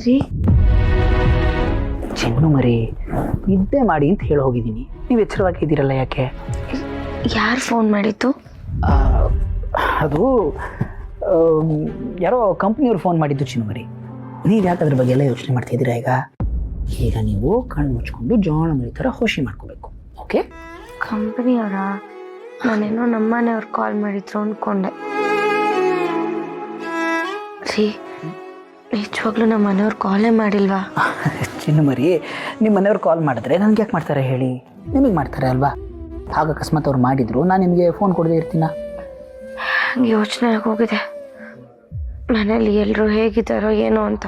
ರೀ ಚಿನ್ನು ಮರಿ, ನಿದ್ದೆ ಮಾಡಿ ಅಂತ ಹೇಳಿ ಹೋಗಿದ್ದೀನಿ. ನೀವು ಎಚ್ಚರವಾಗಿದ್ದೀರಲ್ಲ, ಯಾಕೆ? ಯಾರು ಫೋನ್ ಮಾಡಿದ್ದು? ಅದು ಯಾರೋ ಕಂಪ್ನಿಯವ್ರು ಫೋನ್ ಮಾಡಿದ್ದು ಚಿನ್ನು ಮರಿ. ನೀವು ಯಾಕೆ ಅದ್ರ ಬಗ್ಗೆ ಎಲ್ಲ ಯೋಚನೆ ಮಾಡ್ತಿದ್ದೀರಾ? ಈಗ ನೀವು ಕಣ್ಣು ಮುಚ್ಕೊಂಡು ಜೋಳ ಮರಿ ಥರ ಹೋಶಿ ಮಾಡ್ಕೋಬೇಕು. ಓಕೆ? ಕಂಪನಿಯವರ? ನಾನೇನೋ ನಮ್ಮನೆಯವ್ರು ಕಾಲ್ ಮಾಡಿದ್ರು ಅಂದ್ಕೊಂಡೆ. ರೀ ನಿಜವಾಗ್ಲೂ ನಮ್ಮ ಮನೆಯವ್ರು ಕಾಲೇ ಮಾಡಿಲ್ವಾ? ಚಿನ್ನು ಮರಿ, ನಿಮ್ಮ ಮನೆಯವ್ರು ಕಾಲ್ ಮಾಡಿದ್ರೆ ನನಗೆ ಯಾಕೆ ಮಾಡ್ತಾರೆ ಹೇಳಿ? ನಿಮಗೆ ಮಾಡ್ತಾರೆ ಅಲ್ವಾ? ಆಗ ಅಕಸ್ಮಾತ್ ಅವ್ರು ಮಾಡಿದ್ರು, ನಾನು ನಿಮಗೆ ಫೋನ್ ಕೊಡದೇ ಇರ್ತೀನ? ಹಂಗೆ ಯೋಚನೆ ಆಗೋಗಿದೆ. ಮನೇಲಿ ಎಲ್ಲರೂ ಹೇಗಿದ್ದಾರೋ ಏನೋ ಅಂತ.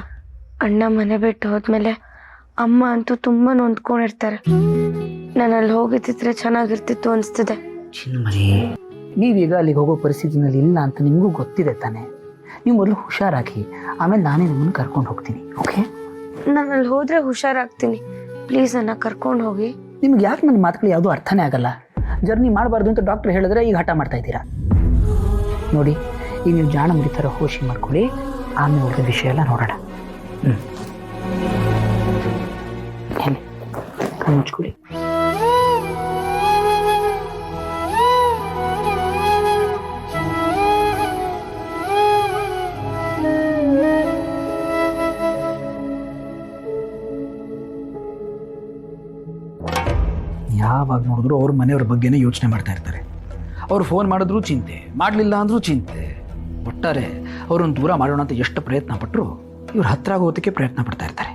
ಅಣ್ಣ ಮನೆ ಬಿಟ್ಟು ಹೋದ್ಮೇಲೆ ಅಮ್ಮ ಅಂತೂ ತುಂಬ ನೊಂದ್ಕೊಂಡಿರ್ತಾರೆ. ನಾನು ಅಲ್ಲಿ ಹೋಗಿದ್ದಿದ್ರೆ ಚೆನ್ನಾಗಿರ್ತಿತ್ತು ಅನಿಸ್ತಿದೆ. ಚಿನ್ನು ಮರಿ, ನೀವೀಗ ಅಲ್ಲಿಗೆ ಹೋಗೋ ಪರಿಸ್ಥಿತಿನಲ್ಲಿ ಇಲ್ಲ ಅಂತ ನಿಮಗೂ ಗೊತ್ತಿದೆ ತಾನೆ. ನೀವು ಮೊದಲು ಹುಷಾರಾಗಿ, ಆಮೇಲೆ ನಾನೇ ನಿಮ್ಮನ್ನು ಕರ್ಕೊಂಡು ಹೋಗ್ತೀನಿ. ಓಕೆ? ನಾನು ಅಲ್ಲಿ ಹೋದರೆ ಹುಷಾರಾಗ್ತೀನಿ. ಪ್ಲೀಸ್ ನನ್ನ ಕರ್ಕೊಂಡು ಹೋಗಿ. ನಿಮ್ಗೆ ಯಾಕೆ ನನ್ನ ಮಾತುಗಳು ಯಾವುದೂ ಅರ್ಥನೇ ಆಗಲ್ಲ? ಜರ್ನಿ ಮಾಡಬಾರ್ದು ಅಂತ ಡಾಕ್ಟರ್ ಹೇಳಿದ್ರೆ ಈಗ ಹಠ ಮಾಡ್ತಾ ಇದ್ದೀರಾ. ನೋಡಿ, ಈಗ ನೀವು ಜಾಣ ಮುಡಿ ಥರ ಹೋಶಿ ಮಾಡ್ಕೊಳ್ಳಿ, ಆಮೇಲೆ ಉಳಿದ ವಿಷಯ ಎಲ್ಲ ನೋಡೋಣ. ಹೇಳಿ, ಕಣ್ಣು ಮುಚ್ಕೊಳ್ಳಿ. ಯಾವಾಗ ನೋಡಿದ್ರು ಅವ್ರ ಮನೆಯವ್ರ ಬಗ್ಗೆನೇ ಯೋಚನೆ ಮಾಡ್ತಾ ಇರ್ತಾರೆ. ಅವ್ರು ಫೋನ್ ಮಾಡಿದ್ರು ಚಿಂತೆ, ಮಾಡಲಿಲ್ಲ ಅಂದ್ರೂ ಚಿಂತೆ. ಒಟ್ಟಾರೆ ಅವ್ರನ್ನ ದೂರ ಮಾಡೋಣ ಅಂತ ಎಷ್ಟು ಪ್ರಯತ್ನ ಪಟ್ಟರು ಇವ್ರು ಹತ್ರ ಆಗೋದಕ್ಕೆ ಪ್ರಯತ್ನ ಪಡ್ತಾ ಇರ್ತಾರೆ.